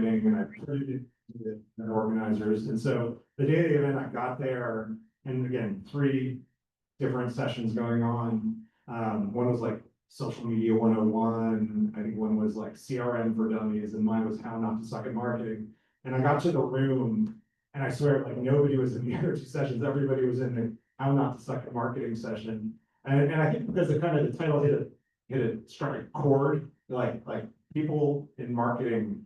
marketing, and I presented it to the organizers. And so the day of the event, I got there, and again, 3 different sessions going on. One was like social media 101. I think one was like CRM for dummies, and mine was how not to suck at marketing. And I got to the room, and I swear, like nobody was in the other 2 sessions. Everybody was in the how not to suck at marketing session. And I think because the title struck a chord, like people in marketing,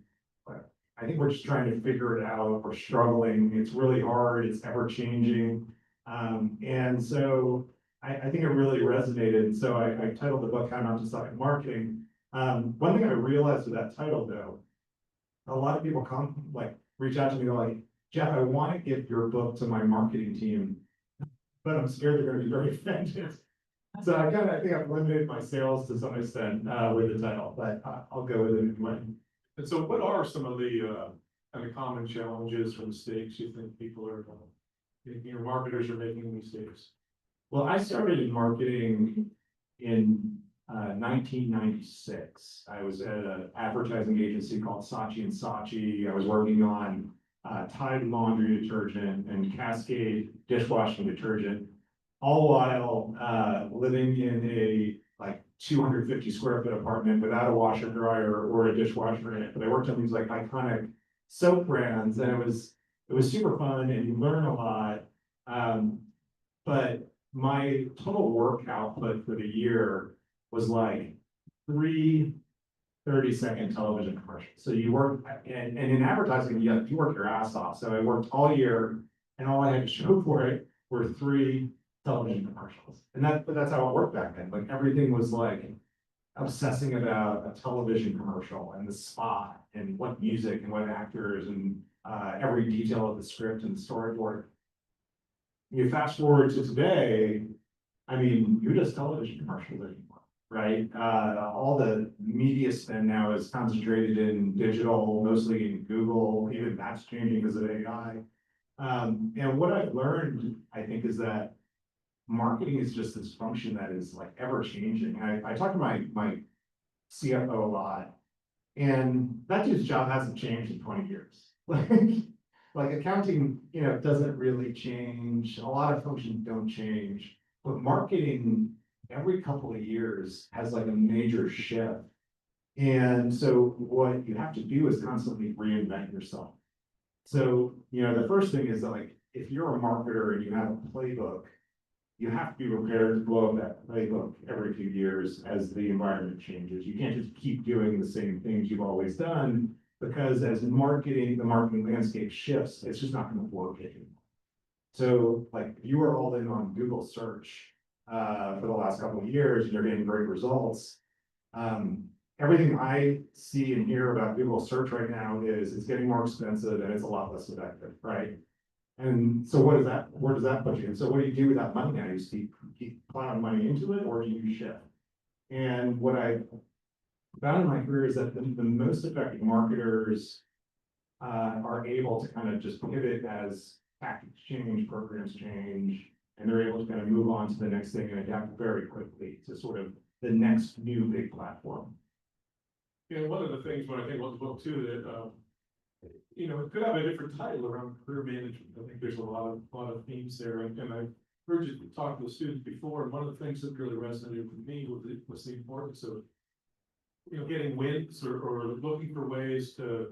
I think we're just trying to figure it out. We're struggling. It's really hard. It's ever changing. And so I think it really resonated. And so I titled the book, How Not to Suck at Marketing. One thing I realized with that title, though, a lot of people reach out to me, they're like, Jeff, I want to give your book to my marketing team, but I'm scared they're going to be very offended. So I think I've limited my sales to some extent with the title, but I'll go with it anyway. And so what are some of the kind of common challenges or mistakes you think people are, your marketers are making mistakes? Well, I started in marketing in 1996. I was at an advertising agency called Saatchi and Saatchi. I was working on Tide laundry detergent and Cascade dishwashing detergent, all while living in a 250 square foot apartment without a washer dryer or a dishwasher in it. But I worked on these iconic soap brands, and it was super fun, and you learn a lot. But my total work output for the year was like 3 30-second television commercials. So you work, and in advertising, you work your ass off. So I worked all year, and all I had to show for it were 3 television commercials. And that's how it worked back then. Like everything was like obsessing about a television commercial and the spot and what music and what actors and every detail of the script and the storyboard. You fast forward to today, I mean, who does television commercials anymore, right? All the media spend now is concentrated in digital, mostly in Google. Even that's changing because of AI. And what I've learned, I think, is that marketing is just this function that is like ever changing. I talk to my CFO a lot, and that dude's job hasn't changed in 20 years. Like accounting, doesn't really change. A lot of functions don't change, but marketing every couple of years has like a major shift. And so what you have to do is constantly reinvent yourself. So, the first thing is that if you're a marketer and you have a playbook, you have to be prepared to blow up that playbook every few years as the environment changes. You can't just keep doing the same things you've always done, because as the marketing landscape shifts, it's just not going to work anymore. So if you were all in on Google search for the last couple of years and you're getting great results, everything I see and hear about Google search right now is it's getting more expensive and it's a lot less effective, right? And so where does that put you? And so what do you do with that money now? You keep plowing money into it, or do you shift? And what I found in my career is that the most effective marketers are able to kind of just pivot as tactics change, programs change, and they're able to kind of move on to the next thing and adapt very quickly to sort of the next new big platform. Yeah, one of the things when I think about the book too, that it could have a different title around career management. I think there's a lot of themes there, and I've heard you talk to the students before, and one of the things that really resonated with me was the importance of getting wins or looking for ways to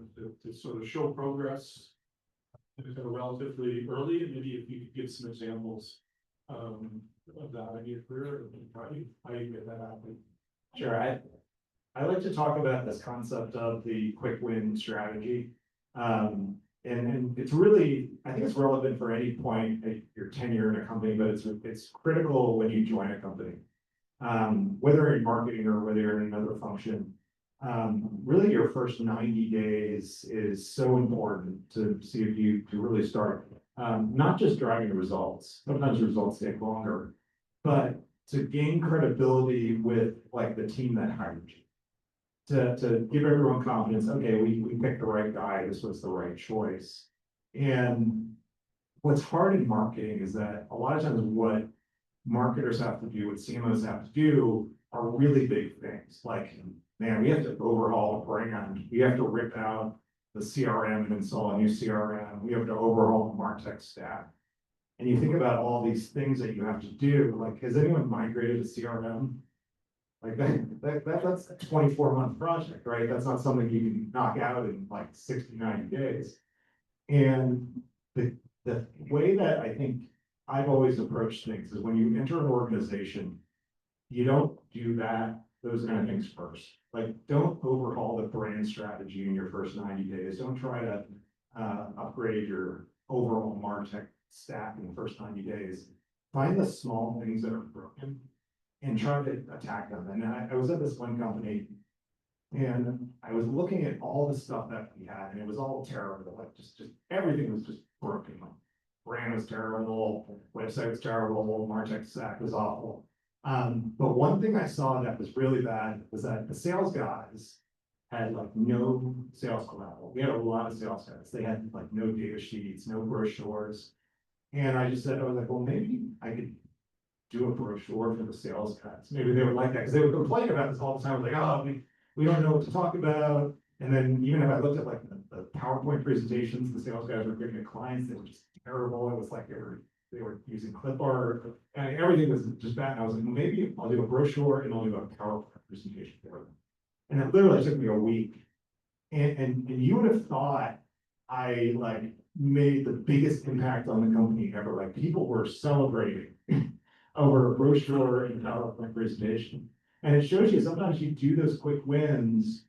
sort of show progress kind of relatively early, and maybe if you could give some examples of that in your career, how you get that happening. Sure. I like to talk about this concept of the quick win strategy. And it's really, I think it's relevant for any point at your tenure in a company, but it's critical when you join a company. Whether in marketing or whether you're in another function, really your first 90 days is so important to see if you really start, not just driving the results. Sometimes the results take longer, but to gain credibility with the team that hired you. To give everyone confidence, okay, we picked the right guy, this was the right choice. And what's hard in marketing is that a lot of times what marketers have to do, what CMOs have to do, are really big things. Man, we have to overhaul a brand. We have to rip out the CRM and install a new CRM. We have to overhaul the MarTech stack. And you think about all these things that you have to do, like, has anyone migrated to CRM? Like that's a 24-month project, right? That's not something you can knock out in like 60, 90 days. And the way that I think I've always approached things is when you enter an organization, you don't do those kind of things first. Like, don't overhaul the brand strategy in your first 90 days. Don't try to upgrade your overall MarTech stack in the first 90 days. Find the small things that are broken and try to attack them. And I was at this one company and I was looking at all the stuff that we had and it was all terrible. Like just everything was just broken. Like, brand was terrible, website was terrible, MarTech stack was awful. But one thing I saw that was really bad was that the sales guys had like no sales collateral. We had a lot of sales guys. They had like no data sheets, no brochures. And I just said, I was like, well, maybe I could do a brochure for the sales guys. Maybe they would like that because they would complain about this all the time. Like, oh, we don't know what to talk about. And then even if I looked at like the PowerPoint presentations, the sales guys were giving to clients, they were just terrible. It was like they were using clip art and everything was just bad. And I was like, well, maybe I'll do a brochure and I'll do a PowerPoint presentation for them. And it literally took me a week. And you would have thought I like made the biggest impact on the company ever. Like people were celebrating over a brochure and PowerPoint presentation. And it shows you sometimes you do those quick wins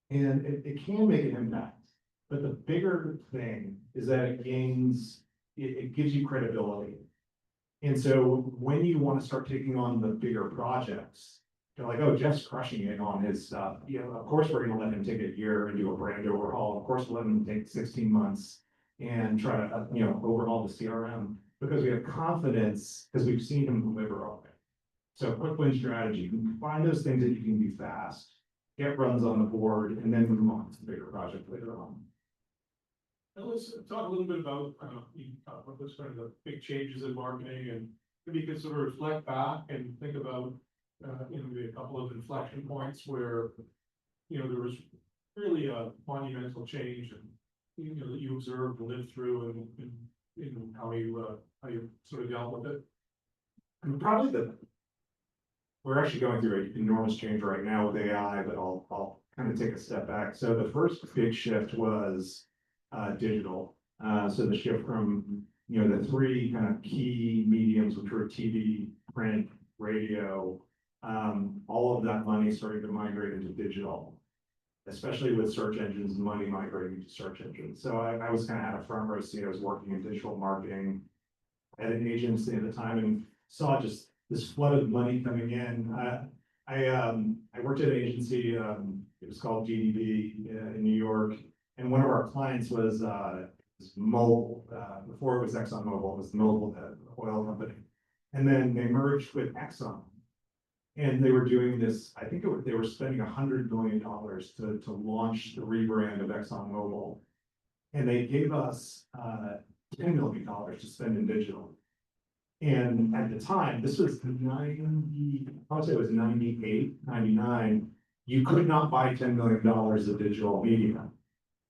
and it can make an impact. But the bigger thing is that it gives you credibility. And so when you want to start taking on the bigger projects, they're like, oh, Jeff's crushing it on his stuff. You know, of course, we're going to let him take a year and do a brand overhaul. Of course, we'll let him take 16 months and try to, overhaul the CRM because we have confidence because we've seen him deliver on it. So quick win strategy, find those things that you can do fast, get runs on the board, and then move on to the bigger project later on. And let's talk a little bit about, you talk about this kind of the big changes in marketing and maybe you can sort of reflect back and think about, maybe a couple of inflection points where, there was really a monumental change and, that you observed and lived through and how you sort of dealt with it. And probably we're actually going through an enormous change right now with AI, but I'll kind of take a step back. So the first big shift was digital. So the shift from, the three kind of key mediums, which were TV, print, radio, all of that money started to migrate into digital, especially with search engines and money migrating to search engines. So I was kind of at a front row seat. I was working in digital marketing at an agency at the time and saw just this flood of money coming in. I worked at an agency, it was called GDB in New York. And one of our clients was Mobil. Before it was ExxonMobil, it was Mobil, the oil company. And then they merged with Exxon. And they were doing this, I think they were spending $100 million to launch the rebrand of ExxonMobil. And they gave us $10 million to spend in digital. And at the time, this was I would say it was 98, 99, you could not buy $10 million of digital media.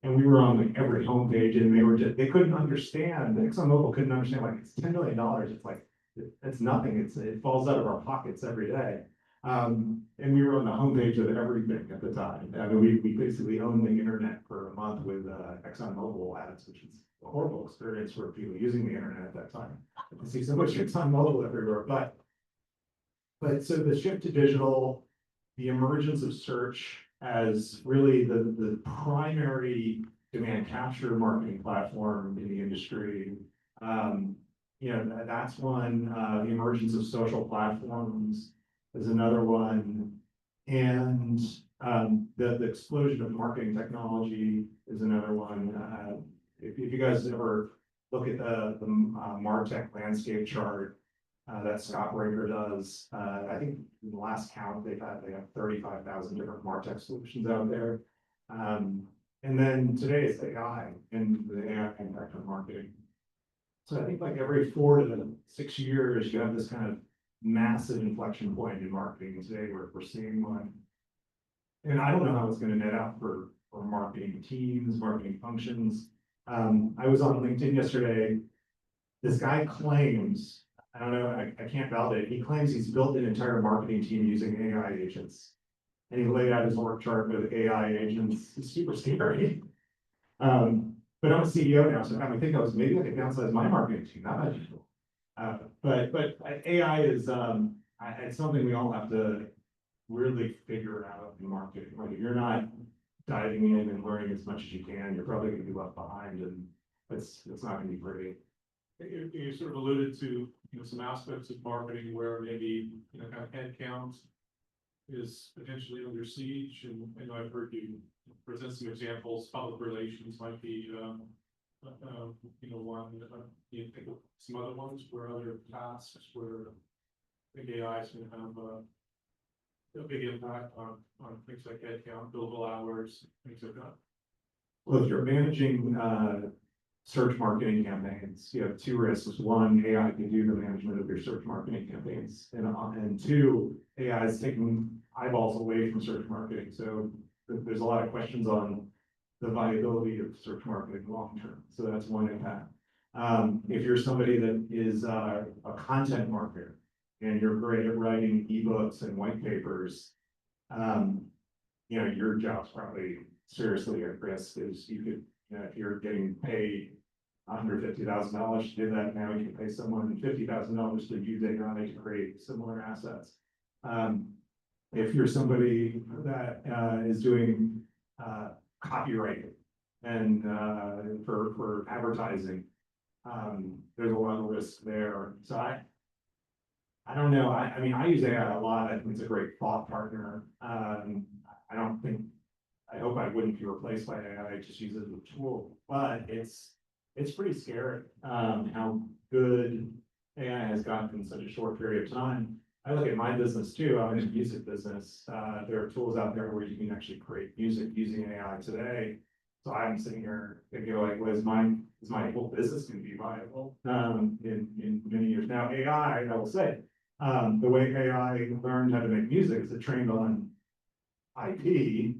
And we were on like every homepage and they couldn't understand, ExxonMobil couldn't understand, like it's $10 million, it's like, it's nothing, it falls out of our pockets every day. And we were on the homepage of everything at the time. I mean, we basically owned the internet for a month with ExxonMobil ads, which is a horrible experience for people using the internet at that time. I see so much ExxonMobil everywhere, but so the shift to digital, the emergence of search as really the primary demand capture marketing platform in the industry. That's one. The emergence of social platforms is another one, and the explosion of marketing technology is another one. If you guys ever look at the MarTech landscape chart that Scott Breaker does, I think in the last count they have 35,000 different MarTech solutions out there. And then today it's AI and the AI impact on marketing. So I think like every 4 to 6 years, you have this kind of massive inflection point in marketing. And today we're seeing one. And I don't know how it's going to net out for for marketing teams, marketing functions. I was on LinkedIn yesterday. This guy claims, I don't know, I can't validate, he claims he's built an entire marketing team using AI agents. And he laid out his org chart with AI agents. It's super scary. But I'm a CEO now, so it got me thinking, maybe I could downsize my marketing team, not my people. But AI is, it's something we all have to really figure out in marketing. Like, if you're not diving in and learning as much as you can, you're probably gonna be left behind, and it's not gonna be pretty. You sort of alluded to, some aspects of marketing where maybe, kind of head count is potentially under siege, and I've heard you present some examples. Public relations might be, one. You think of some other ones where other tasks where I think AI is going to have a big impact on things like headcount, billable hours, things like that. Well, if you're managing search marketing campaigns, you have two risks. One, AI can do the management of your search marketing campaigns, and two, AI is taking eyeballs away from search marketing. So there's a lot of questions on the viability of search marketing long term. So that's one impact. If you're somebody that is a content marketer and you're great at writing ebooks and white papers, your job's probably seriously at risk. Is you could, if you're getting paid $150,000 to do that, now you can pay someone $50,000 to use AI to create similar assets. If you're somebody that is doing copywriting and for advertising, there's a lot of risk there. So I don't know. I mean, I use AI a lot. I think it's a great thought partner. I hope I wouldn't be replaced by AI. I just use it as a tool, but it's pretty scary how good AI has gotten in such a short period of time. I look at my business too. I'm in the music business. There are tools out there where you can actually create music using AI today. So I'm sitting here thinking, like, is my whole business going to be viable in many years? Now, AI, I will say, the way AI learned how to make music is it trained on IP.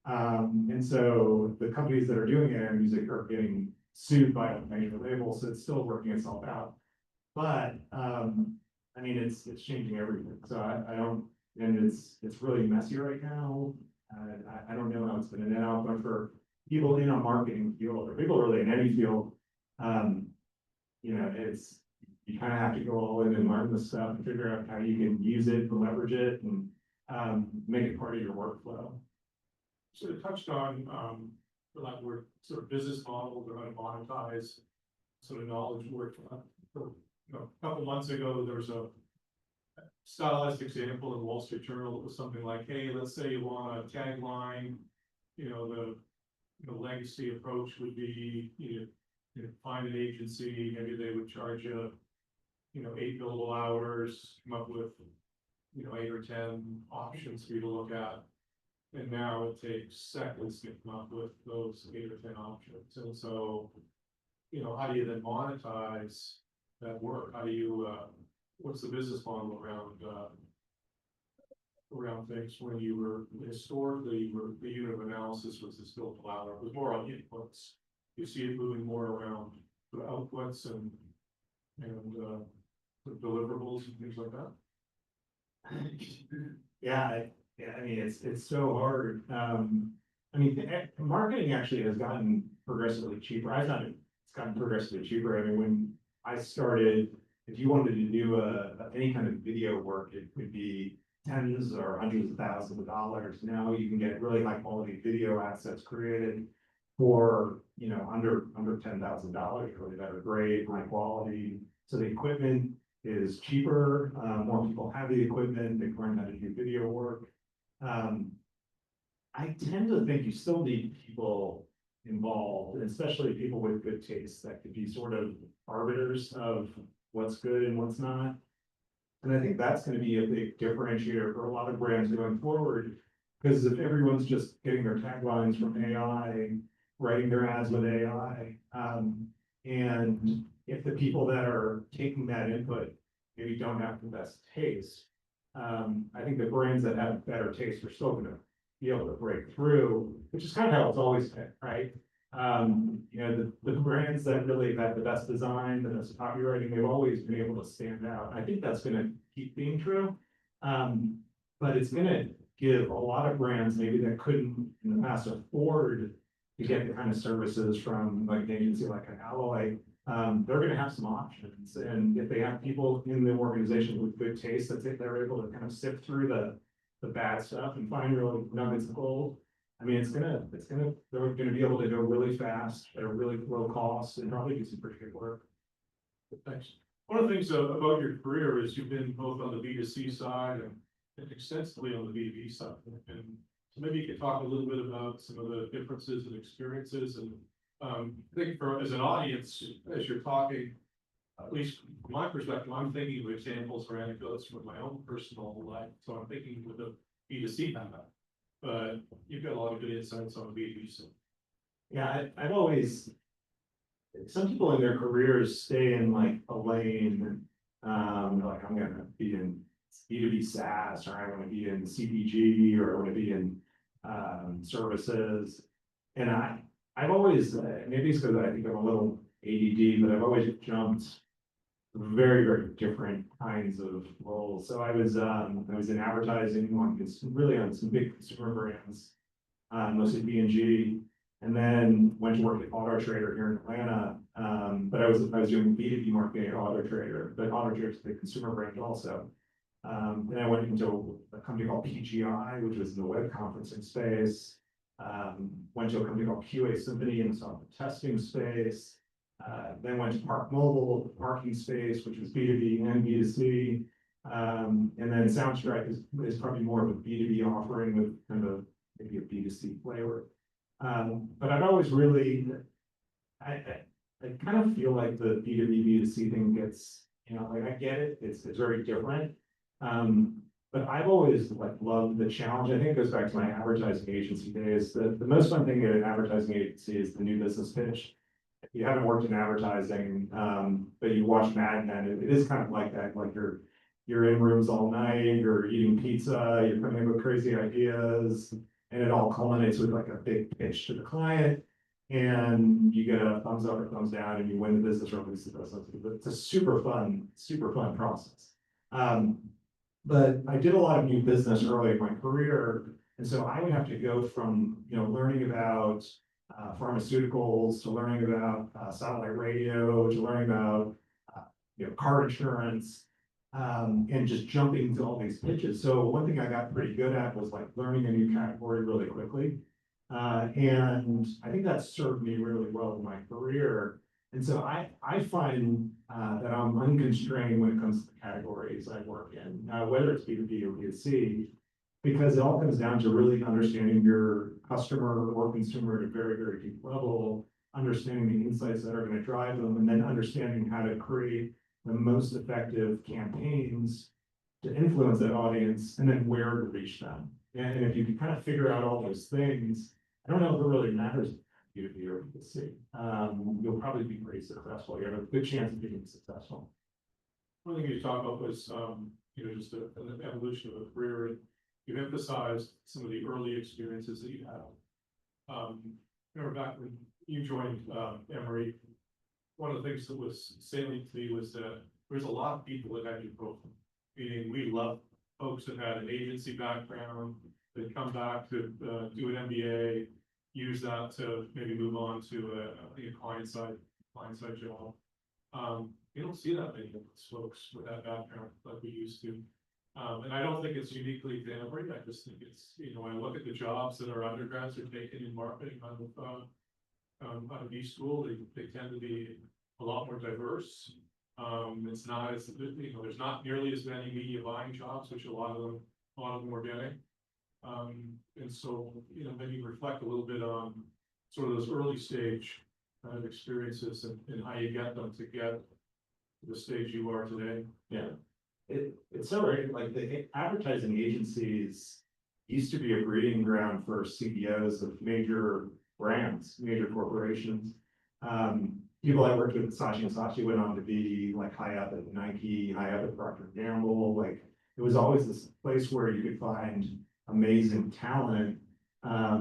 And so the companies that are doing AI music are getting sued by major labels, so it's still working itself out. But I mean, it's changing everything. So I don't, and it's really messy right now. I don't know how it's going to net out, but for people in a marketing field or people really in any field, it's, you kind of have to go all in and learn this stuff and figure out how you can use it, leverage it, and make it part of your workflow. So it touched on, for lack of word, sort of business models or how to monetize sort of knowledge work. A couple months ago, there was a stylized example in the Wall Street Journal. It was something like, hey, let's say you want a tagline, the legacy approach would be, find an agency, maybe they would charge you, 8 billable hours, come up with, 8 or 10 options for you to look at. And now it takes seconds to come up with those 8 or 10 options. And so, how do you then monetize that work? How do you, what's the business model around things when you were historically, the unit of analysis was the billable hour? It was more on inputs. You see it moving more around the outputs and the deliverables and things like that. Yeah, I mean, it's so hard. I mean, marketing actually has gotten progressively cheaper. I thought it's gotten progressively cheaper. I mean, when I started, if you wanted to do any kind of video work, it would be tens or hundreds of thousands of dollars. Now you can get really high quality video assets created for under $10,000, really that are great, high quality. So the equipment is cheaper. More people have the equipment. They learn how to do video work. I tend to think you still need people involved, especially people with good taste that could be sort of arbiters of what's good and what's not. And I think that's going to be a big differentiator for a lot of brands going forward, because if everyone's just getting their taglines from AI, writing their ads with AI, and if the people that are taking that input maybe don't have the best taste, I think the brands that have better taste are still going to be able to break through, which is kind of how it's always been, right? You know, the brands that really have the best design, the best copywriting, they've always been able to stand out. I think that's gonna keep being true. But it's gonna give a lot of brands maybe that couldn't in the past afford to get the kind of services from like an agency like an Alloy. They're gonna have some options, and if they have people in the organization with good taste, that they're able to kind of sift through the bad stuff and find real nuggets of gold. I mean, they're gonna be able to go really fast at a really low cost and probably do some pretty good work. Thanks. One of the things about your career is you've been both on the B2C side and extensively on the B2B side. And so maybe you could talk a little bit about some of the differences and experiences. And I think as an audience, as you're talking, at least from my perspective, I'm thinking of examples or anecdotes from my own personal life. So I'm thinking with a B2C background, but you've got a lot of good insights on the B2B side. Yeah, I've always, some people in their careers stay in like a lane, like I'm gonna be in B2B SaaS, or I want to be in CPG, or I want to be in services. And I've always, maybe it's because I think I'm a little ADD, but I've always jumped very, very different kinds of roles. So I was in advertising really on some big consumer brands, mostly B&G, and then went to work at Auto Trader here in Atlanta. But I was doing B2B marketing at Auto Trader, but Auto Trader is the consumer brand also. Then I went into a company called PGI, which was in the web conferencing space. Went to a company called QA Symphony in the software testing space. Then went to ParkMobile, the parking space, which was B2B and B2C. And then Soundstripe is probably more of a B2B offering with kind of maybe a B2C flavor. But I've always really, I kind of feel like the B2B, B2C thing gets, you know, like I get it, it's very different. But I've always like loved the challenge. I think it goes back to my advertising agency days. The most fun thing at an advertising agency is the new business pitch. If you haven't worked in advertising, but you watch Mad Men, it is kind of like that. Like you're in rooms all night, you're eating pizza, you're coming up with crazy ideas, and it all culminates with like a big pitch to the client. And you get a thumbs up or thumbs down, and you win the business or lose the business. It's a super fun process. But I did a lot of new business early in my career, and so I would have to go from, you know, learning about pharmaceuticals to learning about satellite radio to learning about you know, car insurance, and just jumping to all these pitches. So one thing I got pretty good at was like learning a new category really quickly, and I think that served me really well in my career. And so I find that I'm unconstrained when it comes to the categories I work in, whether it's B2B or B2C, because it all comes down to really understanding your customer or consumer at a very, very deep level, understanding the insights that are going to drive them, and then understanding how to create the most effective campaigns to influence that audience, and then where to reach them. And if you can kind of figure out all those things, I don't know if it really matters B2B or B2C. You'll probably be pretty successful. You have a good chance of being successful. One thing you talked about was, you know, just an evolution of a career. And you emphasized some of the early experiences that you had. Remember back when you joined Emory, one of the things that was salient to me was that there's a lot of people that had your profile. Meaning, we love folks that had an agency background, that come back to do an MBA, use that to maybe move on to a client side job. You don't see that many of those folks with that background like we used to. And I don't think it's uniquely to Emory. I just think it's, you know, when I look at the jobs that our undergrads are taking in marketing out of B school, they tend to be a lot more diverse. It's not as, you know, there's not nearly as many media buying jobs, which a lot of them are getting. And so, you know, maybe reflect a little bit on sort of those early stage experiences and how you get them to get to the stage you are today. Yeah, it's so right. Like the advertising agencies used to be a breeding ground for CEOs of major brands, major corporations. People I worked with, Saatchi and Saatchi, went on to be like high up at Nike, high up at Procter & Gamble. Like it was always this place where you could find amazing talent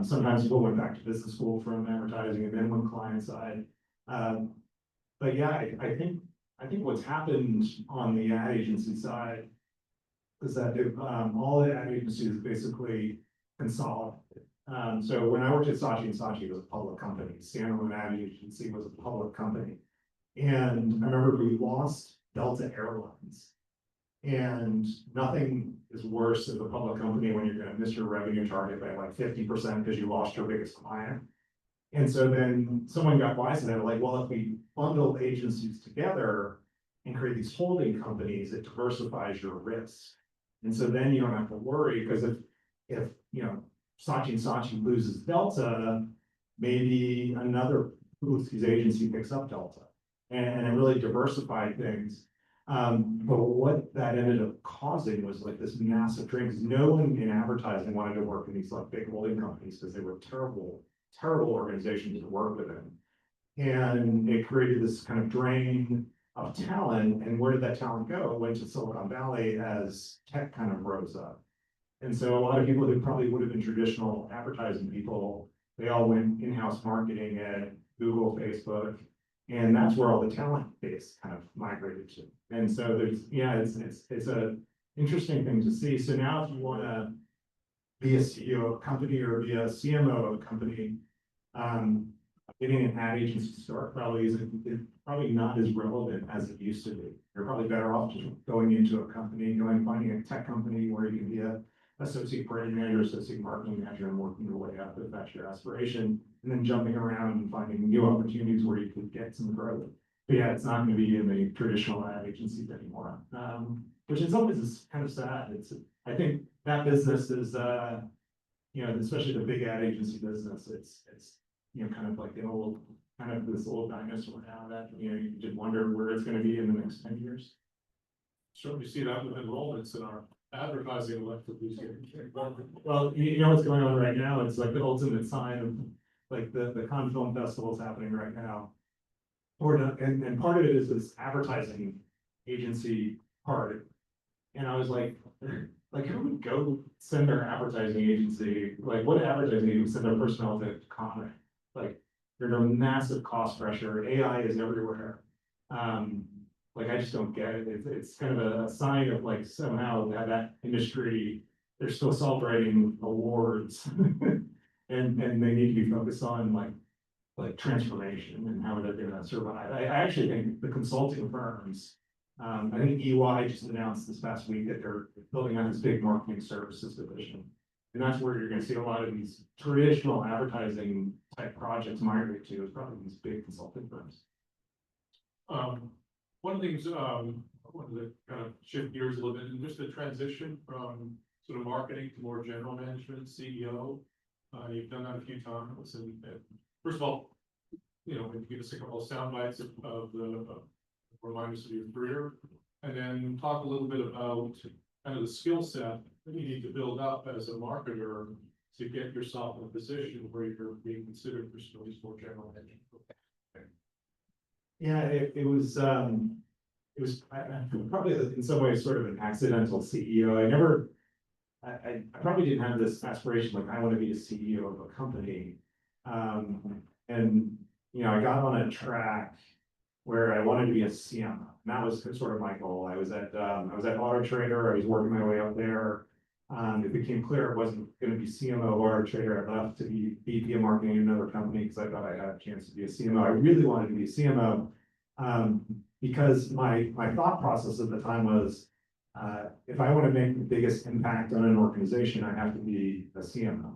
Sometimes people went back to business school from advertising and then went client side. But yeah, I think what's happened on the ad agency side is that all the ad agencies basically consolidated. So when I worked at Saatchi & Saatchi, it was a public company. Standalone ad agency was a public company. And I remember we lost Delta Airlines. And nothing is worse as a public company when you're gonna miss your revenue target by like 50% because you lost your biggest client. And so then someone got wise to that, like, well, if we bundle agencies together and create these holding companies, it diversifies your risk. And so then you don't have to worry, because if you know, Saatchi & Saatchi loses Delta, maybe another Booth's agency picks up Delta. And it really diversified things. But what that ended up causing was like this massive drain, because no one in advertising wanted to work in these like big holding companies because they were terrible organizations to work within. And it created this kind of drain of talent. And where did that talent go? It went to Silicon Valley as tech kind of rose up. And so a lot of people who probably would have been traditional advertising people, they all went in-house marketing at Google, Facebook, and that's where all the talent base kind of migrated to. And so there's, yeah, it's a interesting thing to see. So now if you want to be a CEO of a company or be a CMO of a company, getting an ad agency start probably is probably not as relevant as it used to be. You're probably better off just going into a company, finding a tech company where you can be a associate brand manager, associate marketing manager, and working your way up if that's your aspiration, and then jumping around and finding new opportunities where you could get some growth. But yeah, it's not going to be in the traditional ad agencies anymore, which in some ways is kind of sad. I think that business is, you know, especially the big ad agency business, it's you know, kind of like the old, kind of this old dinosaur now that, you know, you just wonder where it's going to be in the next 10 years. Certainly see that with enrollments in our advertising elective these years. Well, you know what's going on right now? It's like the ultimate sign of like the Cannes Film Festival is happening right now. And part of it is this advertising agency part. And I was like who would go send their advertising agency? Like, what advertising agency would send their personnel to Cannes? Like, there's a massive cost pressure. AI is everywhere. Like, I just don't get it. It's kind of a sign of like somehow that industry, they're still celebrating awards. and they need to be focused on like transformation and how they're gonna survive. I actually think the consulting firms, I think EY just announced this past week that they're building out this big marketing services division. And that's where you're gonna see a lot of these traditional advertising type projects migrate to, is probably these big consulting firms. One of the things, I wanted to kind of shift gears a little bit, and just the transition from sort of marketing to more general management, CEO. You've done that a few times, and first of all, you know, give us a couple of sound bites of the reminders of your career, and then talk a little bit about kind of the skill set that you need to build up as a marketer to get yourself in a position where you're being considered for some of these more general management. Yeah, it was probably in some ways sort of an accidental CEO. I probably didn't have this aspiration, like I want to be a CEO of a company. And, you know, I got on a track where I wanted to be a CMO. And that was sort of my goal. I was at Auto Trader. I was working my way up there. It became clear it wasn't going to be CMO of Auto Trader. I left to be VP of marketing in another company because I thought I had a chance to be a CMO. I really wanted to be a CMO because my thought process at the time was, if I want to make the biggest impact on an organization, I have to be a CMO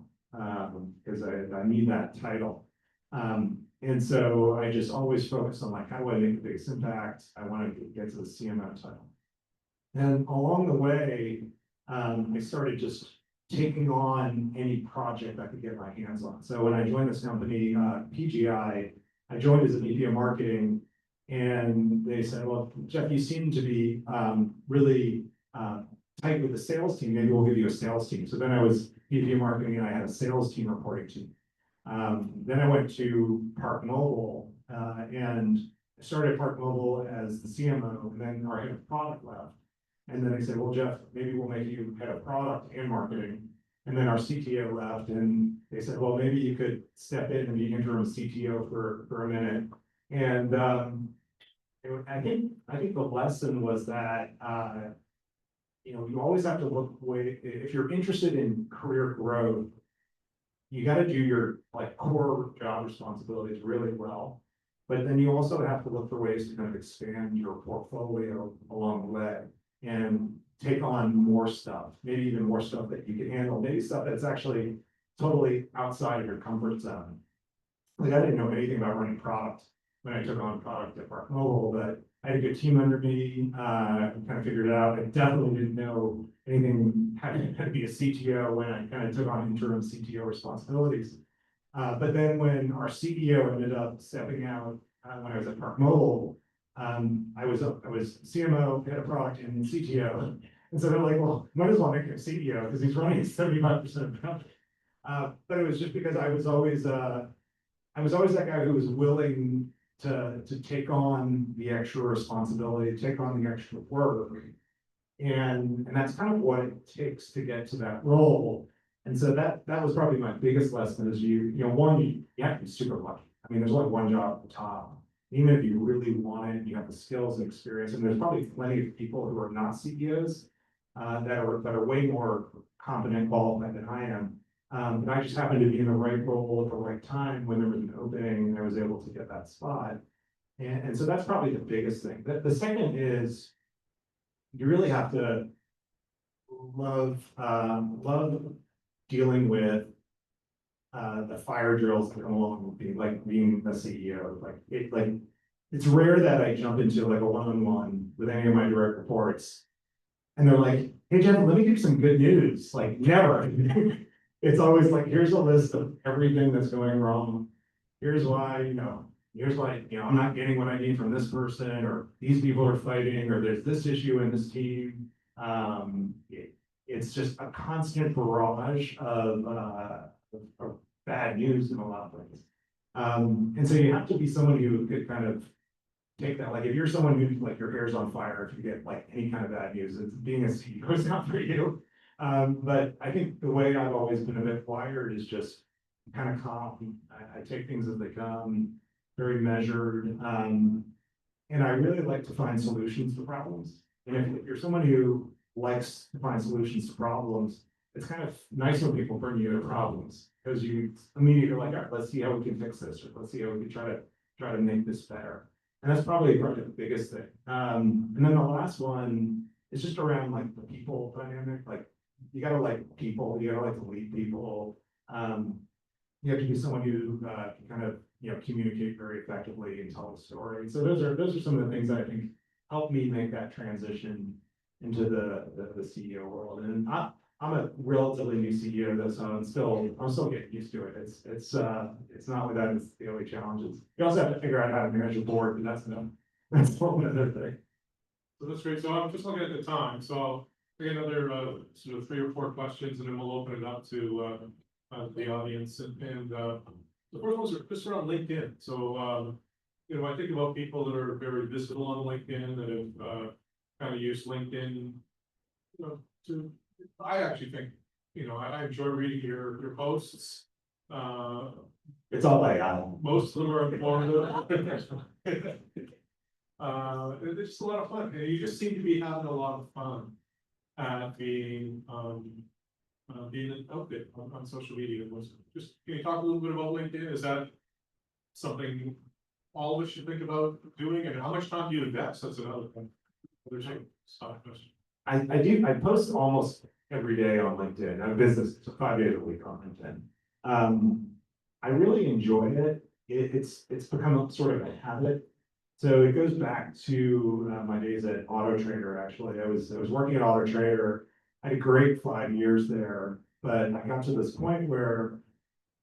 because I need that title. And so I just always focused on like, how do I make the biggest impact? I want to get to the CMO title. And along the way, I started just taking on any project I could get my hands on. So when I joined this company, PGI, I joined as a VP of marketing, and they said, well, Jeff, you seem to be really tight with the sales team. Maybe we'll give you a sales team. So then I was VP of marketing, and I had a sales team reporting to me. Then I went to ParkMobile, and I started ParkMobile as the CMO, and then our head of product left. And then I said, well, Jeff, maybe we'll make you head of product and marketing. And then our CTO left and they said, well, maybe you could step in and be interim CTO for a minute. And I think the lesson was that, you always have to look if you're interested in career growth, you got to do your like core job responsibilities really well. But then you also have to look for ways to kind of expand your portfolio along the way and take on more stuff, maybe even more stuff that you can handle, maybe stuff that's actually totally outside of your comfort zone. Like I didn't know anything about running product when I took on product at ParkMobile, but I had a good team under me, kind of figured it out. I definitely didn't know anything how to be a CTO when I kind of took on interim CTO responsibilities. But then when our CEO ended up stepping out, when I was at ParkMobile, I was CMO, head of product, and CTO. And so they're like, well, might as well make him CEO because he's running 75% of the company. But it was just because I was always that guy who was willing to take on the extra responsibility, take on the extra work. And that's kind of what it takes to get to that role. And so that was probably my biggest lesson is you have to be super lucky. I mean, there's only one job at the top. Even if you really want it, you have the skills and experience, and there's probably plenty of people who are not CEOs that are way more competent, qualified than I am. But I just happened to be in the right role at the right time when there was an opening, and I was able to get that spot. And so that's probably the biggest thing. The second is you really have to love dealing with the fire drills that come along with being a CEO. It's rare that I jump into like a one-on-one with any of my direct reports. And they're like, hey Jeff, let me give you some good news. Like never. It's always like, here's a list of everything that's going wrong. Here's why, I'm not getting what I need from this person, or these people are fighting, or there's this issue in this team. It's just a constant barrage of bad news in a lot of ways. And so you have to be someone who could kind of take that. Like if you're someone who like your hair's on fire, if you get like any kind of bad news, it's being a CEO is not for you. But I think the way I've always been a bit wired is just kind of calm. I take things as they come, very measured. And I really like to find solutions to problems. And if you're someone who likes to find solutions to problems, it's kind of nice when people bring you to problems because you immediately are like, all right, let's see how we can fix this, or let's see how we can try to make this better. And that's probably the biggest thing. And then the last one is just around like the people dynamic. Like you gotta like people, you gotta like to lead people. You have to be someone who can kind of communicate very effectively and tell a story. So those are some of the things that I think help me make that transition into the CEO world. And I'm a relatively new CEO though, so I'm still getting used to it. It's not without its daily challenges. You also have to figure out how to manage a board, and that's one other thing. So that's great. So I'm just looking at the time. So I'll take another sort of 3 or 4 questions, and then we'll open it up to the audience. And the first ones are just around LinkedIn. So I think about people that are very visible on LinkedIn that have kind of used LinkedIn, to. I actually think, I enjoy reading your posts. It's all AI. Most of them are informative. It's just a lot of fun, and you just seem to be having a lot of fun at being out there on social media. Just can you talk a little bit about LinkedIn? Is that something all of us should think about doing, and how much time do you invest? That's another thing. Question. I do. I post almost every day on LinkedIn. I'm a business, so 5 days a week on LinkedIn. I really enjoy it. It's become sort of a habit. So it goes back to my days at Auto Trader. Actually, I was working at Auto Trader. I had a great 5 years there, but I got to this point where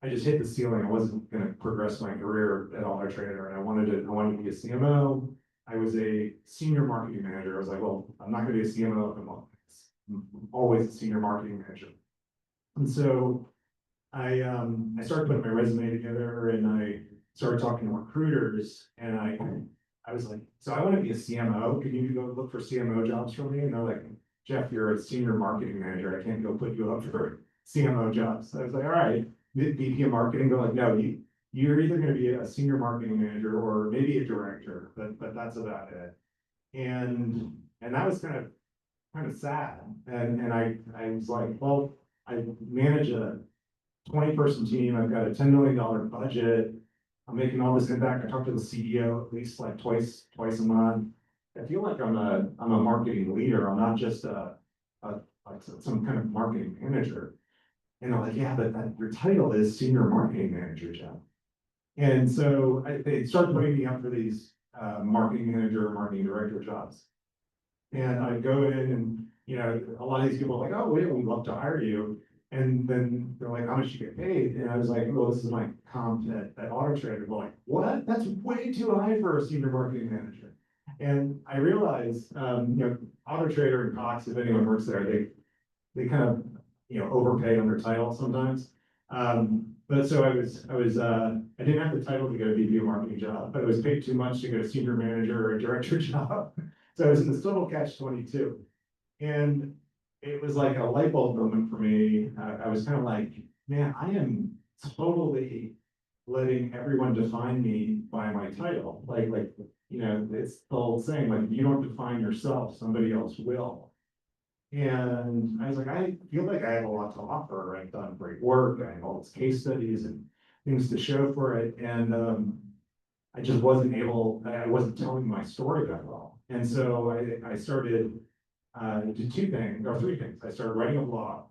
I just hit the ceiling. I wasn't going to progress my career at Auto Trader, and I wanted to be a CMO. I was a senior marketing manager. I was like, well, I'm not going to be a CMO if I'm always a senior marketing manager. And so I started putting my resume together, and I started talking to recruiters, and I was like, so I want to be a CMO. Can you go look for CMO jobs for me? And they're like, Jeff, you're a senior marketing manager. I can't go put you up for CMO jobs. So I was like, all right, VP of marketing, they're like, no, you're either gonna be a senior marketing manager or maybe a director, but that's about it. And that was kind of sad. And I was like, well, I manage a 20-person team. I've got a $10 million budget. I'm making all this impact. I talk to the CEO at least like twice a month. I feel like I'm a marketing leader. I'm not just like some kind of marketing manager. And I'm like, yeah, but your title is senior marketing manager, Jeff. And so they started putting me up for these marketing manager, marketing director jobs. And I go in and, a lot of these people are like, oh, we'd love to hire you. And then they're like, how much you get paid? And I was like, well, this is my comp at Auto Trader. They're like, what? That's way too high for a senior marketing manager. And I realized, Auto Trader and Cox, if anyone works there, they kind of, overpay on their title sometimes. But so I didn't have the title to get a VP of marketing job, but I was paid too much to get a senior manager or a director job. So I was in this total catch-22. And it was like a light bulb moment for me. I was kind of like, man, I am totally letting everyone define me by my title. It's the old saying, like, if you don't define yourself, somebody else will. And I was like, I feel like I have a lot to offer. I've done great work. I have all these case studies and things to show for it. And I just I wasn't telling my story that well. And so I started did two things, or three things. I started writing a blog.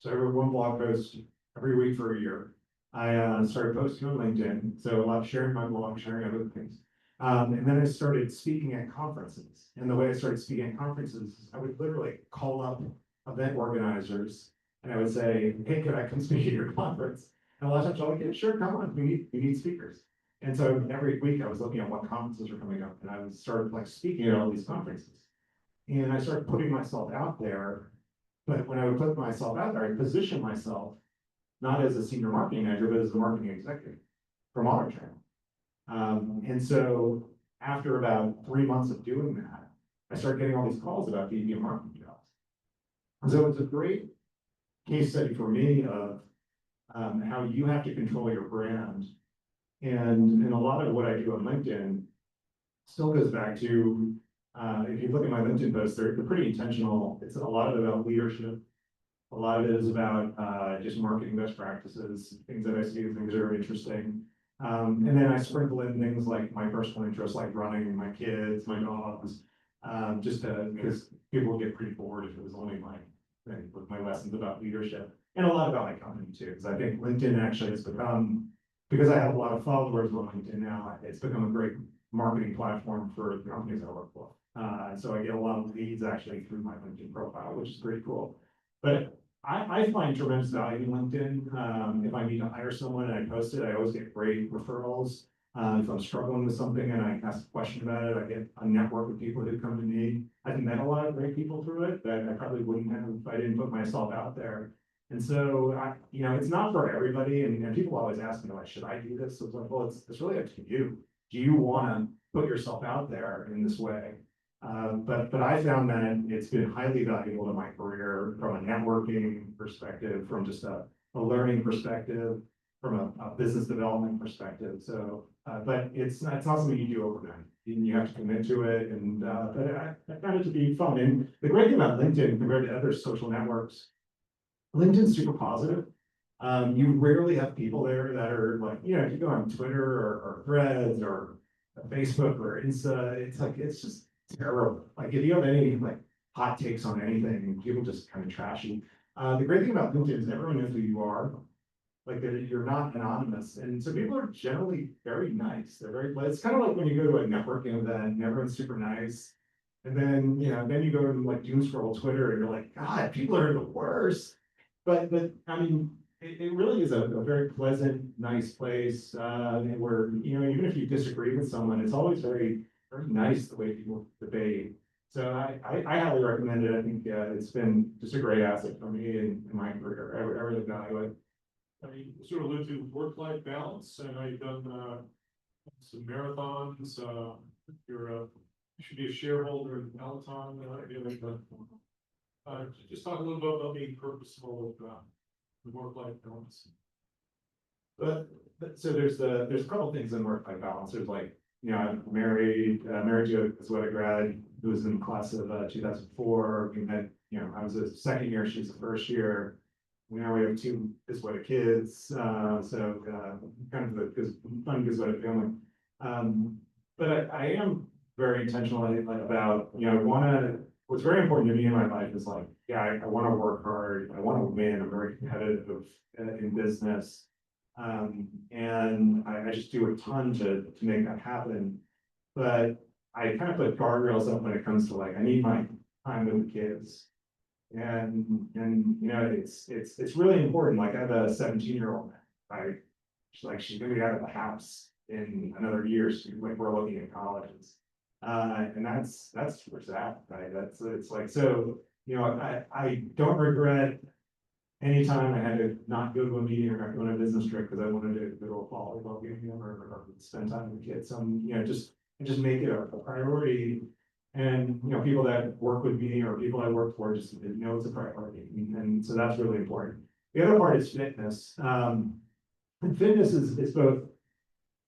So I wrote one blog post every week for a year. I started posting on LinkedIn, so a lot of sharing my blog, sharing other things. And then I started speaking at conferences. And the way I started speaking at conferences is I would literally call up event organizers and I would say, hey, could I come speak at your conference? And a lot of times I'm like, yeah, sure, come on, we need speakers. And so every week I was looking at what conferences were coming up and I would start like speaking at all these conferences. And I started putting myself out there, but when I would put myself out there, I positioned myself not as a senior marketing manager, but as a marketing executive from Auto Trader. And so after about 3 months of doing that, I started getting all these calls about VP of marketing jobs. And so it's a great case study for me of how you have to control your brand. And a lot of what I do on LinkedIn still goes back to if you look at my LinkedIn posts, they're pretty intentional. It's a lot of it about leadership. A lot of it is about just marketing best practices, things that I see, things that are interesting. And then I sprinkle in things like my personal interests, like running, my kids, my dogs, because people get pretty bored if it was only with my lessons about leadership and a lot about my company too. Because I think LinkedIn actually has become, because I have a lot of followers on LinkedIn now, it's become a great marketing platform for the companies I work for. So I get a lot of leads actually through my LinkedIn profile, which is pretty cool. But I find tremendous value in LinkedIn. If I need to hire someone and I post it, I always get great referrals. If I'm struggling with something and I ask a question about it, I get a network of people who come to me. I've met a lot of great people through it that I probably wouldn't have if I didn't put myself out there. And so, it's not for everybody. And people always ask me, like, should I do this? So it's like, well, it's really up to you. Do you want to put yourself out there in this way? But I found that it's been highly valuable to my career from a networking perspective, from just a learning perspective, from a business development perspective. So, but it's not something you do overnight. You have to commit to it, but I found it to be fun. And the great thing about LinkedIn compared to other social networks, LinkedIn's super positive. You rarely have people there that are like, if you go on Twitter or Threads or Facebook or Insta, it's just terrible. Like if you have any like hot takes on anything, people just kind of trash you. The great thing about LinkedIn is everyone knows who you are. Like that you're not anonymous. And so people are generally very nice. They're very, it's kind of like when you go to a networking event and everyone's super nice. And then, then you go to like doom scroll Twitter and you're like, God, people are the worst. But I mean, it really is a very pleasant, nice place where, even if you disagree with someone, it's always very, very nice the way people debate. So I highly recommend it. I think it's been just a great asset for me in my career. I really value it. I mean, you sort of live through work-life balance. I know you've done some marathons. You should be a shareholder in Peloton. Just talk a little bit about being purposeful the work-life balance. But, so there's a couple things in work-life balance. There's like, I'm married to a Zwitta grad who was in the class of 2004. We had, I was a second year, she's the first year. Now we have two Zwitta kids, so kind of a fun Zwitta family. But I am very intentional about, what's very important to me in my life is like, I want to work hard, I want to win, I'm very competitive in business. And I just do a ton to make that happen. But I kind of put guardrails up when it comes to like, I need my time with the kids. And it's really important. Like I have a 17-year-old, she's gonna be out of the house in another year, so like we're looking at colleges. And that's where it's at, right? It's like, so, I don't regret anytime I had to not go to a meeting or not go on a business trip because I wanted to go to a volleyball game or spend time with the kids. Just make it a priority. And, people that work with me or people I work for just know it's a priority. And so that's really important. The other part is fitness. And fitness is both,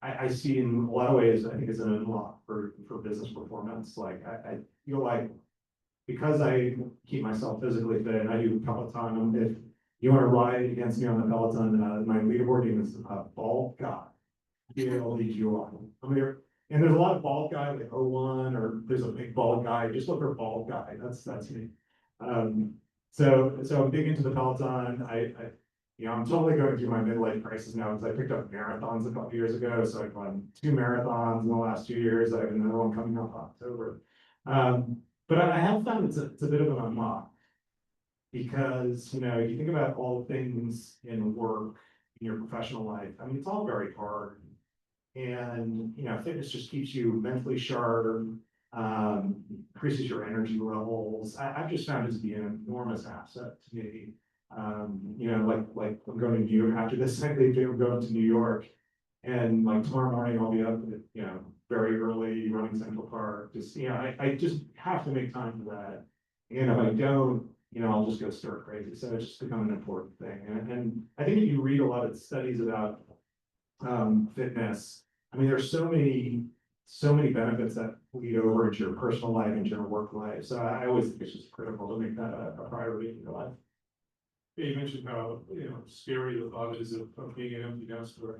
I see in a lot of ways, I think it's an unlock for business performance. Like I feel like because I keep myself physically fit and I do Peloton, if you want to ride against me on the Peloton, my leaderboard name is Bald Guy. BALDGY. And there's a lot of bald guy like O1 or there's a big bald guy. Just look for bald guy. That's me. So I'm big into the Peloton. I'm totally going through my midlife crisis now because I picked up marathons a couple years ago. So I've run 2 marathons in the last 2 years. I have another one coming up in October. But I have found it's a bit of an unlock because, you think about all the things in work, in your professional life. I mean, it's all very hard. And, fitness just keeps you mentally sharp, increases your energy levels. I've just found it to be an enormous asset to me. Like I'm going to New York after this, I'm going to New York. And like tomorrow morning, I'll be up at, very early running Central Park. Just, I just have to make time for that. And if I don't, I'll just go stir crazy. So it's just become an important thing. And I think if you read a lot of studies about fitness, I mean, there's so many benefits that lead over into your personal life, into your work life. So I always think it's just critical to make that a priority in your life. You mentioned how, scary the thought is of being an empty nest, or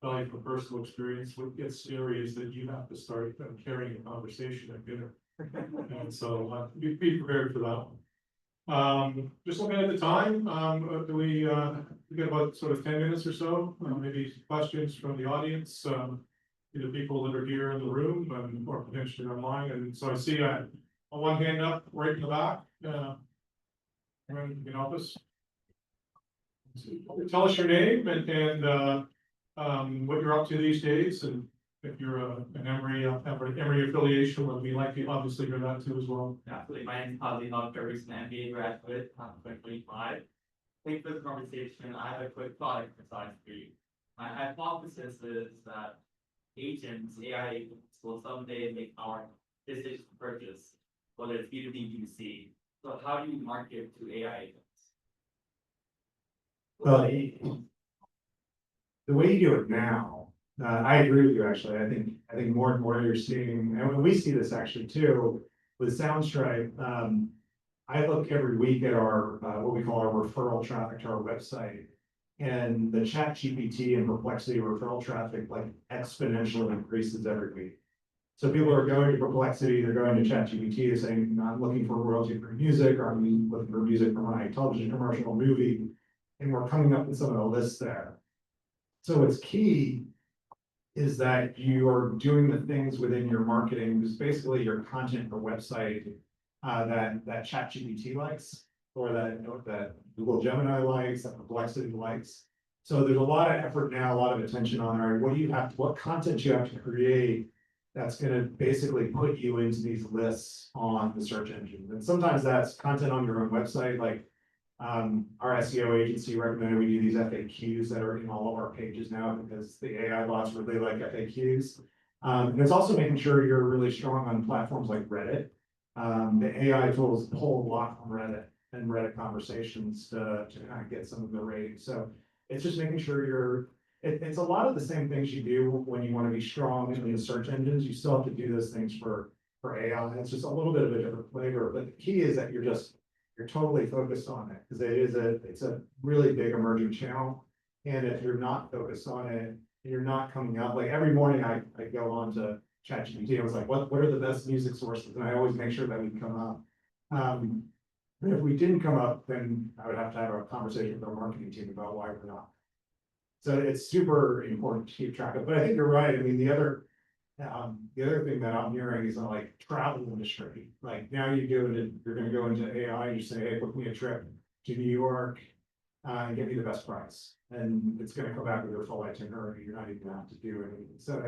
like from personal experience, what gets scary is that you have to start carrying a conversation at dinner. And so be prepared for that one. Just looking at the time, do we get about sort of 10 minutes or so, maybe questions from the audience, either people that are here in the room or potentially online. And so I see one hand up right in the back. Anyone who can help us? Tell us your name and what you're up to these days, and if you're an Emory affiliation, would we like to obviously hear that too as well. Absolutely. My name is Ozzy Huff, a recent MBA graduate, 2025. Thanks for the conversation. I have a quick thought exercise for you. My hypothesis is that AI agents will someday make our decision to purchase, whether it's B2B, B2C. So how do you market to AI agents? Well, the way you do it now, I agree with you, actually. I think more and more you're seeing, and we see this actually too, with Soundstripe. I look every week at our, what we call our referral traffic to our website. And the ChatGPT and Perplexity referral traffic like exponentially increases every week. So people are going to Perplexity, they're going to ChatGPT, they're saying, I'm looking for royalty for music, or I'm looking for music for my television commercial or movie. And we're coming up with some of the lists there. So what's key is that you are doing the things within your marketing, just basically your content or website that ChatGPT likes, or that Google Gemini likes, that Perplexity likes. So there's a lot of effort now, a lot of attention on, all right, what content you have to create that's going to basically put you into these lists on the search engine. And sometimes that's content on your own website, like our SEO agency recommended we do these FAQs that are in all of our pages now because the AI bots really like FAQs. And it's also making sure you're really strong on platforms like Reddit. The AI tools pull a lot from Reddit. and Reddit conversations to kind of get some of the ratings. So it's just making sure it's a lot of the same things you do when you want to be strong in the search engines. You still have to do those things for AI. It's just a little bit of a different flavor, but the key is that you're totally focused on it, because it's a really big emerging channel. And if you're not focused on it, you're not coming up, like every morning I go on to ChatGPT, I was like, what are the best music sources? And I always make sure that we come up. And if we didn't come up, then I would have to have a conversation with our marketing team about why we're not. So it's super important to keep track of, but I think you're right. I mean, the other thing that I'm hearing is like travel industry, like now you're gonna go into AI, you say, hey, book me a trip to New York, and get me the best price. And it's gonna come back with your full itinerary, you're not even gonna have to do anything. So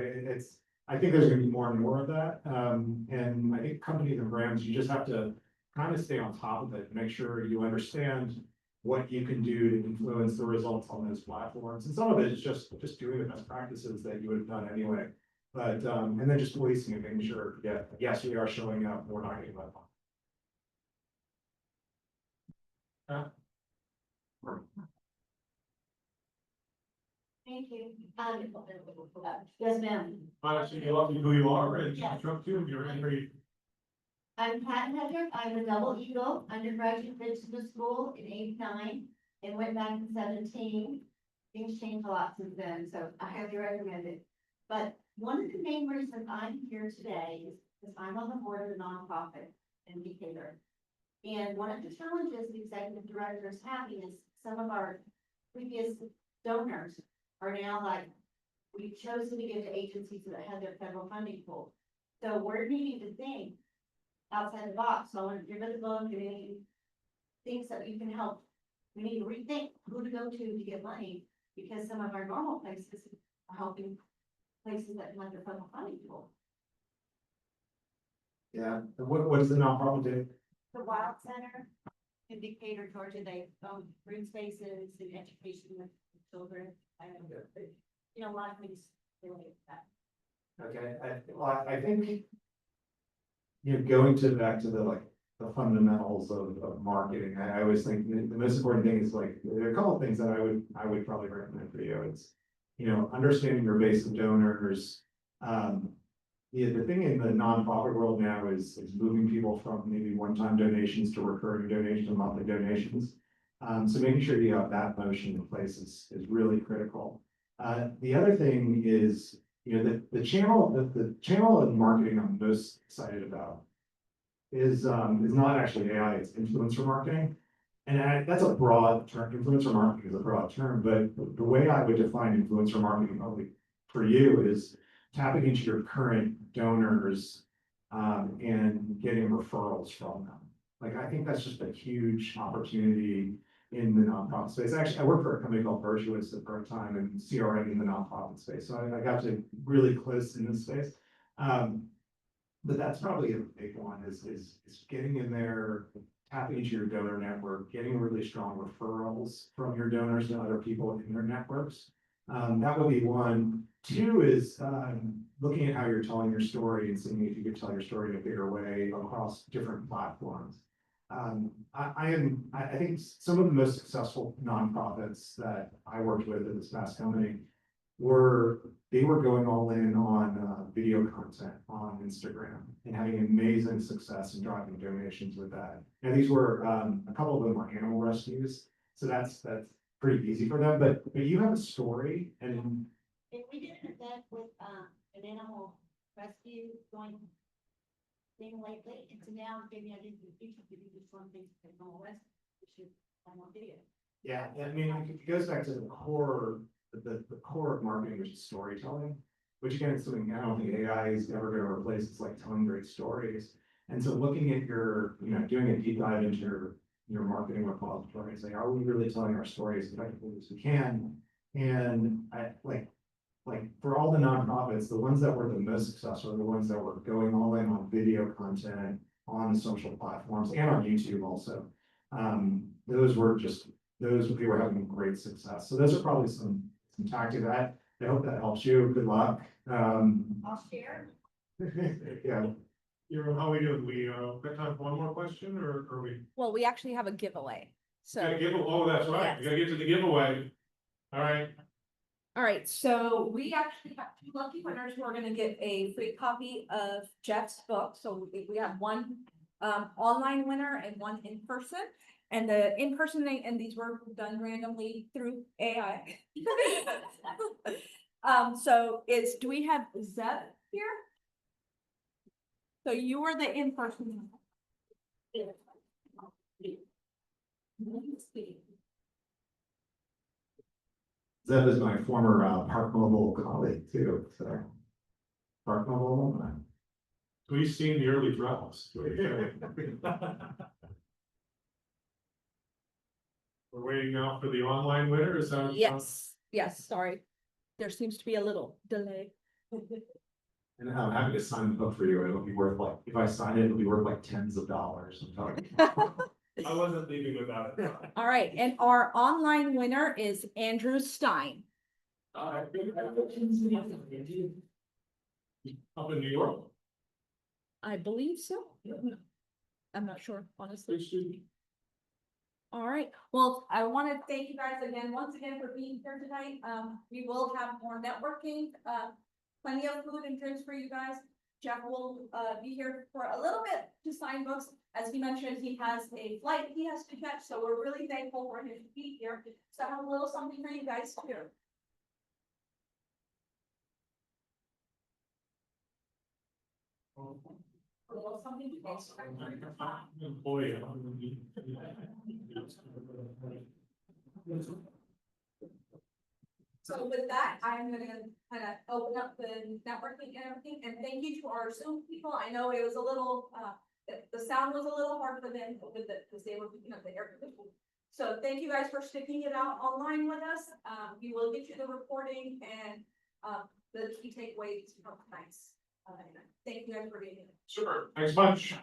I think there's gonna be more and more of that. And I think companies and brands, you just have to kind of stay on top of it, make sure you understand what you can do to influence the results on those platforms. And some of it is just doing the best practices that you would have done anyway. But, and then just policing and making sure, yeah, yes, we are showing up, we're not getting left on. Thank you. Yes, ma'am. Honestly, you love who you are, and Yes. Trump too, you're angry. I'm Pat Hedrick. I'm a double eagle, undergraduate business school in '89 and went back in '17. Things changed a lot since then, so I highly recommend it. But one of the main reasons I'm here today is because I'm on the board of a nonprofit in Decatur. And one of the challenges the executive director is having is some of our previous donors are now like, we've chosen to give to agencies that have their federal funding pool. So we're needing to think outside the box. So when you're gonna go and do any things that you can help, we need to rethink who to go to get money, because some of our normal places are helping places that have their federal funding pool. Yeah, and what does the nonprofit do? The Wild Center in Decatur, Georgia, they own green spaces and education with children. You know, a lot of things related to that. Okay, I think, going back to the fundamentals of marketing, I always think the most important thing is like, there are a couple of things that I would probably recommend for you. It's, understanding your base of donors. The thing in the nonprofit world now is moving people from maybe one-time donations to recurring donations, to monthly donations. So making sure you have that motion in place is really critical. The other thing is, the channel of marketing I'm most excited about is not actually AI, it's influencer marketing. And that's a broad term. Influencer marketing is a broad term, but the way I would define influencer marketing probably for you is tapping into your current donors and getting referrals from them. Like, I think that's just a huge opportunity in the nonprofit space. Actually, I worked for a company called Virtuous at the time and CRM in the nonprofit space. So I got to really close in this space. But that's probably a big one is getting in there, tapping into your donor network, getting really strong referrals from your donors to other people in their networks. That would be one. Two is looking at how you're telling your story and seeing if you could tell your story in a bigger way across different platforms. I think some of the most successful nonprofits that I worked with in this past company were going all in on video content on Instagram and having amazing success in driving donations with that. Now these were a couple of them were animal rescues, so that's pretty easy for them. But you have a story, and we did an event with an animal rescue going thing lately, and so now maybe I didn't do the future to do this one thing for animal rescue. We should find more video. yeah, I mean, it goes back to the core. The core of marketing, which is storytelling, which again is something I don't think AI is ever going to replace. It's like telling great stories. And so looking at your, doing a deep dive into your marketing repository and saying, are we really telling our stories as effectively as we can? And I like for all the nonprofits, the ones that were the most successful are the ones that were going all in on video content, on social platforms, and on YouTube also. Those we were having great success. So those are probably some tactics. I hope that helps you. Good luck. I'll share. Yeah. How we doing? We, got time for one more question or are we? Well, we actually have a giveaway. Gotta So, give, oh, that's right. We gotta get to the giveaway. All right. all right, so we actually have two lucky winners who are gonna get a free copy of Jeff's book. So we have one online winner and one in person. And the in-person thing, and these were done randomly through AI. So do we have Zeb here? So you were the in-person. Zeb is my former ParkMobile colleague too, so. ParkMobile alumni. We've seen the early drafts. We're waiting now for the online winner, is that? Yes, sorry. There seems to be a little delay. And I'm happy to sign the book for you. It'll be worth like, if I sign it, it'll be worth like tens of dollars. I'm talking. I wasn't leaving without it. All right, and our online winner is Andrew Stein. Up in New York. I believe so. I'm not sure, honestly. All right, well, I want to thank you guys once again for being here tonight. We will have more networking, plenty of food and drinks for you guys. Jeff will be here for a little bit to sign books. As he mentioned, he has a flight he has to catch, so we're really thankful for him to be here. So I have a little something for you guys too. A little something to guys. Boy. So with that, I'm gonna kind of open up the networking and everything, and thank you to our Zoom people. I know it was a little, the sound was a little hard for them with it, because they were picking up the air conditioning. So thank you guys for sticking it out online with us. We will get you the recording and, the key takeaways from tonight's. Thank you guys for being here. Super, thanks much.